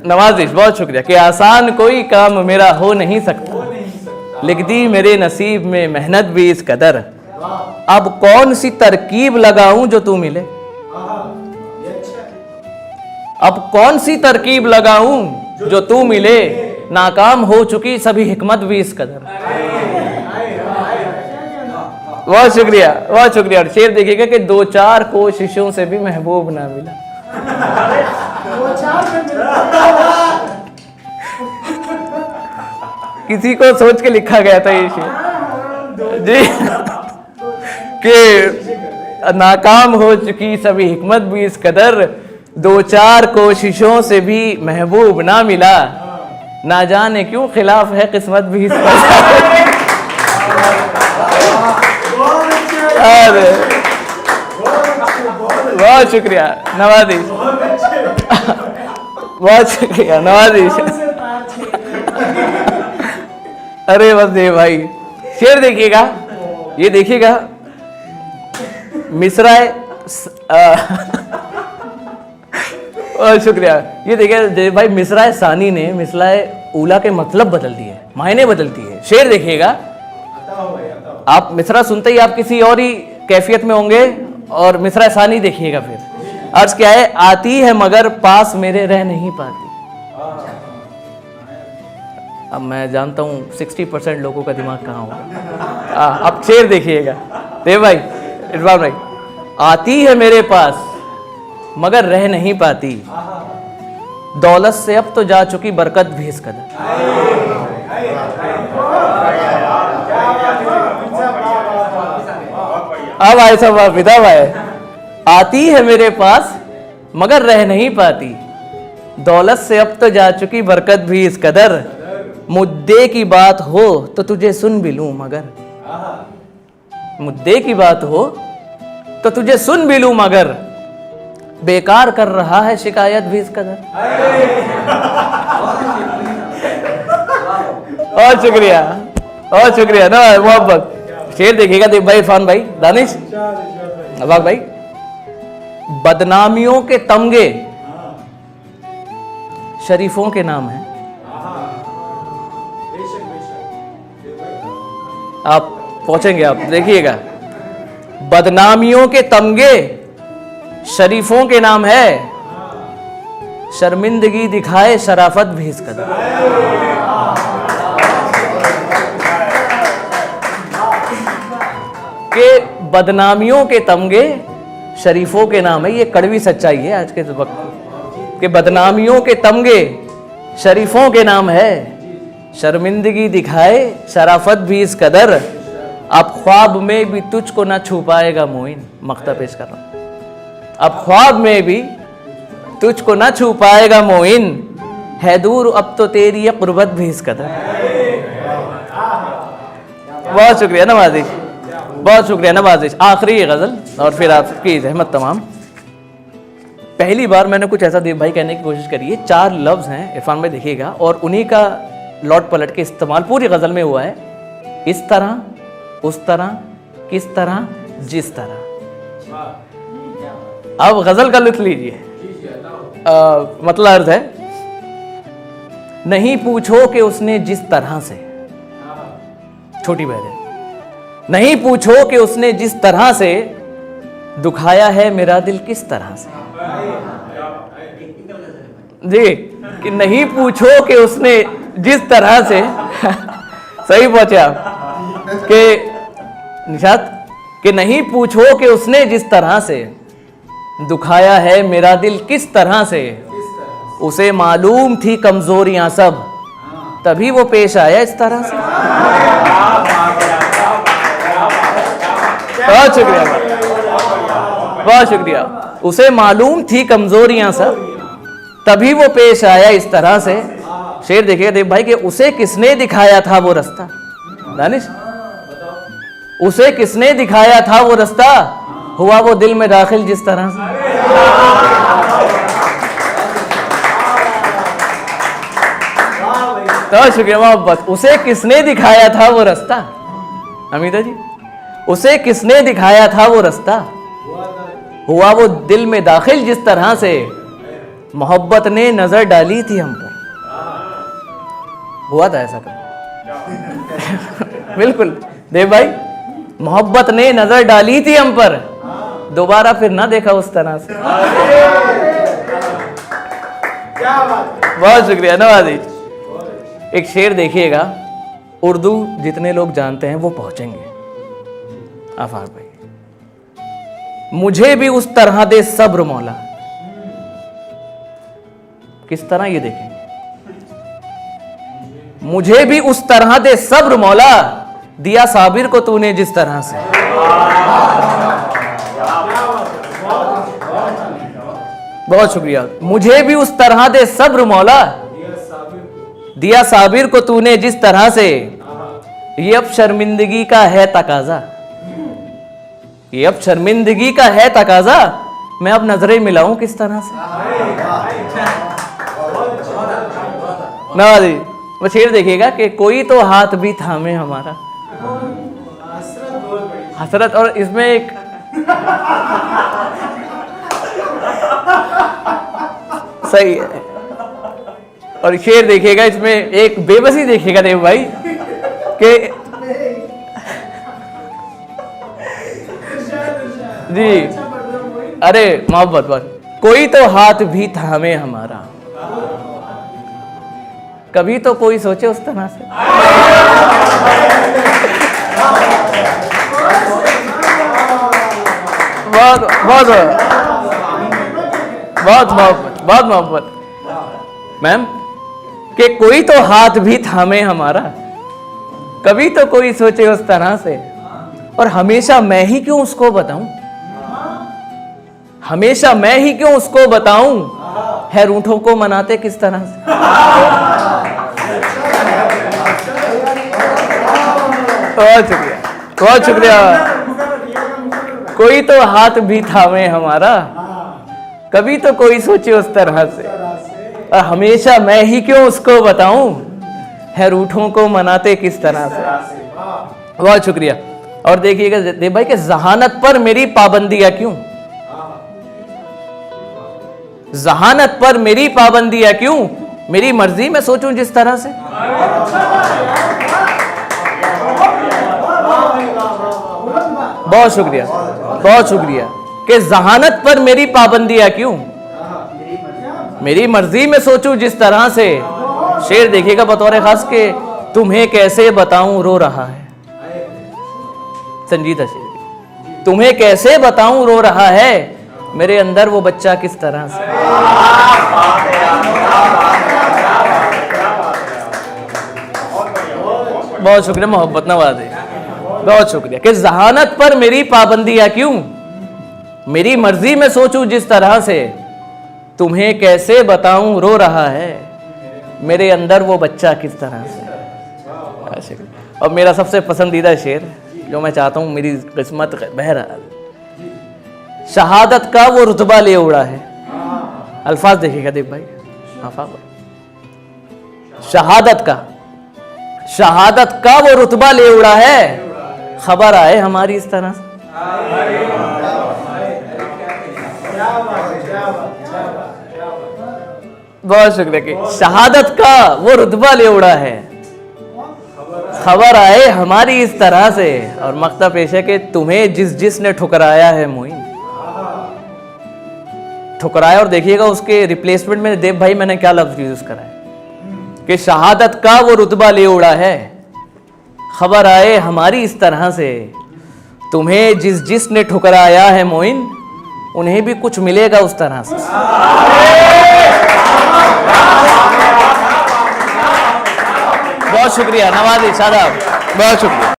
नवाजिश, बहुत शुक्रिया। कि आसान कोई काम मेरा हो नहीं सकता, लिख दी मेरे नसीब में मेहनत भी इस कदर। अब कौन सी तरकीब लगाऊं जो तू मिले, अब कौन सी तरकीब लगाऊं जो तू मिले, नाकाम हो चुकी सभी हिकमत भी इस कदर। बहुत शुक्रिया, बहुत शुक्रिया। और शेर देखिएगा कि 2-4 कोशिशों से भी महबूब ना मिला। किसी को सोच के लिखा गया था ये शेर जी, कि नाकाम हो चुकी सभी हिकमत भी इस कदर, 2-4 कोशिशों से भी महबूब ना मिला, ना जाने क्यों खिलाफ है किस्मत भी इस कदर। बहुत शुक्रिया नवाजिश, बहुत शुक्रिया नवाजिश। अरे बस ये भाई शेर देखिएगा, ये देखिएगा मिसराए बहुत शुक्रिया। ये देखिए भाई मिसराए सानी ने मिसराए ऊला के मतलब बदल दिए, मायने बदलती है। शेर देखिएगा, आप मिसरा सुनते ही आप किसी और ही कैफियत में होंगे, और मिसरा सानी देखिएगा फिर। अर्ज क्या है, आती है मगर पास मेरे रह नहीं पाती। अब मैं जानता हूँ 60% लोगों का दिमाग कहाँ होगा। अब शेर देखिएगा देव भाई, इरफान भाई, आती है मेरे पास मगर रह नहीं पाती, दौलत से अब तो जा चुकी बरकत भी इस कदर। अब आए सब विदा भाई, आती है मेरे पास मगर रह नहीं पाती, दौलत से अब तो जा चुकी बरकत भी इस कदर। मुद्दे की बात हो तो तुझे सुन भी लूं मगर, मुद्दे की बात हो तो तुझे सुन भी लूं मगर, बेकार कर रहा है शिकायत भी इस कदर। बहुत शुक्रिया, बहुत शुक्रिया ना मोहब्बत। शेर देखिएगा देव भाई, इरफान भाई, दानिश, अबाक भाई, बदनामियों के तमगे शरीफों के नाम है। आप पहुंचेंगे, आप देखिएगा, बदनामियों के तमगे शरीफों के नाम है, शर्मिंदगी दिखाए शराफत भी इस कदर। के बदनामियों के तमगे शरीफों के नाम है। ये कड़वी सच्चाई है आज के वक्त के, बदनामियों के तमगे शरीफों के नाम है, शर्मिंदगी दिखाए शराफत भी इस कदर। अब ख्वाब में भी तुझको ना छू पाएगा मोइन, मक्ता पेश कर रहा हूं, अब ख्वाब में भी तुझको ना छू पाएगा मोइन, है दूर अब तो तेरी कुर्बत भी इस कदर। बहुत शुक्रिया नवाजिश, बहुत शुक्रिया नवाजिश। आखिरी गजल और फिर आपकी रहमत तमाम। पहली बार मैंने कुछ ऐसा देव भाई कहने की कोशिश करी है। 4 लफ्ज हैं इरफान भाई देखिएगा, और उन्हीं का लौट पलट के इस्तेमाल पूरी गजल में हुआ है। इस तरह, उस तरह, किस तरह, जिस तरह। अब गजल का लुत्फ लीजिए। मतलब अर्ज है, नहीं पूछो कि उसने जिस तरह से, छोटी बहन, नहीं पूछो कि उसने जिस तरह से दुखाया है मेरा दिल किस तरह से। जी, कि नहीं पूछो कि उसने जिस तरह से सही पहुंचे आप के निशात, कि नहीं पूछो कि उसने जिस तरह से दुखाया है मेरा दिल किस तरह से, उसे मालूम थी कमजोरियां सब तभी वो पेश आया इस तरह से। बहुत शुक्रिया, बहुत शुक्रिया। उसे मालूम थी कमजोरियां सब तभी वो पेश आया इस तरह से। शेर देखिए देव भाई, कि उसे किसने दिखाया था वो रास्ता, दानिश, उसे किसने दिखाया था वो रास्ता, हुआ वो दिल में दाखिल जिस तरह से। तो शुक्रिया मोहब्बत। उसे किसने दिखाया था वो रास्ता, अमीदा जी, उसे किसने दिखाया था वो रास्ता, हुआ वो दिल में दाखिल जिस तरह से। मोहब्बत ने नजर डाली थी हम पर। हुआ था ऐसा कभी? बिल्कुल देव भाई, मोहब्बत ने नजर डाली थी हम पर, दोबारा फिर ना देखा उस तरह से। बहुत शुक्रिया नवाजी। एक शेर देखिएगा, उर्दू जितने लोग जानते हैं वो पहुंचेंगे। आफाक भाई, मुझे भी उस तरह दे सब्र मौला। किस तरह, ये देखेंगे। मुझे भी उस तरह दे सब्र मौला, दिया साबिर को तूने जिस तरह से। बहुत शुक्रिया। मुझे भी उस तरह दे सब्र मौला, दिया साबिर को तूने जिस तरह से। ये अब शर्मिंदगी का है तकाजा, ये अब शर्मिंदगी का है तकाजा, मैं अब नजरें मिलाऊं किस तरह से। नवाजी, वो शेर देखिएगा कि कोई तो हाथ भी थामे हमारा। हसरत, और इसमें एक सही है। और शेर देखिएगा, इसमें एक बेबसी देखिएगा देव भाई कि जी, अरे मोहब्बत बस, कोई तो हाथ भी थामे हमारा, कभी तो कोई सोचे उस तरह से। बहुत बहुत बहुत मोहब्बत, बहुत मोहब्बत मैम, कि कोई तो हाथ भी थामे हमारा, कभी तो कोई सोचे उस तरह से। और हमेशा मैं ही क्यों उसको बताऊं, हमेशा मैं ही क्यों उसको बताऊं, है रूठों को मनाते किस तरह से। बहुत शुक्रिया, बहुत शुक्रिया। कोई तो हाथ भी थामे हमारा, कभी तो कोई सोचे उस तरह से। और हमेशा मैं ही क्यों उसको बताऊं, है रूठों को मनाते किस तरह से। बहुत शुक्रिया। और देखिएगा देव भाई कि जहानत पर मेरी पाबंदियां क्यों, जहानत पर मेरी पाबंदियां क्यों, मेरी मर्जी में सोचूं जिस तरह से। बहुत शुक्रिया, बहुत शुक्रिया। कि जहानत पर मेरी पाबंदियां क्यों, मेरी मर्जी में सोचूं जिस तरह से। शेर देखिएगा बतौर खास के, तुम्हें कैसे बताऊं रो रहा है। संजीदा शेर, तुम्हें कैसे बताऊं रो रहा है, मेरे अंदर वो बच्चा किस तरह से। बहुत शुक्रिया मोहब्बत नवाज़े, बहुत शुक्रिया। कि जहानत पर मेरी पाबंदियां क्यों, मेरी मर्जी में सोचूं जिस तरह से। तुम्हें कैसे बताऊं रो रहा है, मेरे अंदर वो बच्चा किस तरह से। और मेरा सबसे पसंदीदा शेर जो मैं चाहता हूं मेरी किस्मत, बहरहाल, शहादत का वो रुतबा ले उड़ा है। अल्फाज देखिएगा देव भाई, शहादत का, शहादत का वो रुतबा ले उड़ा है, खबर आए हमारी इस तरह से। बहुत शुक्रिया। कि शहादत का वो रुतबा ले उड़ा है, खबर आए हमारी इस तरह से। और मक्ता पेश है कि तुम्हें जिस जिसने ठुकराया है मोइन, ठुकराया। और देखिएगा उसके रिप्लेसमेंट में देव भाई मैंने क्या लफ्ज यूज करा है कि शहादत का वो रुतबा ले उड़ा है, खबर आए हमारी इस तरह से। तुम्हें जिस जिसने ठुकराया है मोइन, उन्हें भी कुछ मिलेगा उस तरह से। बहुत शुक्रिया नवाज़ी साहब, बहुत शुक्रिया।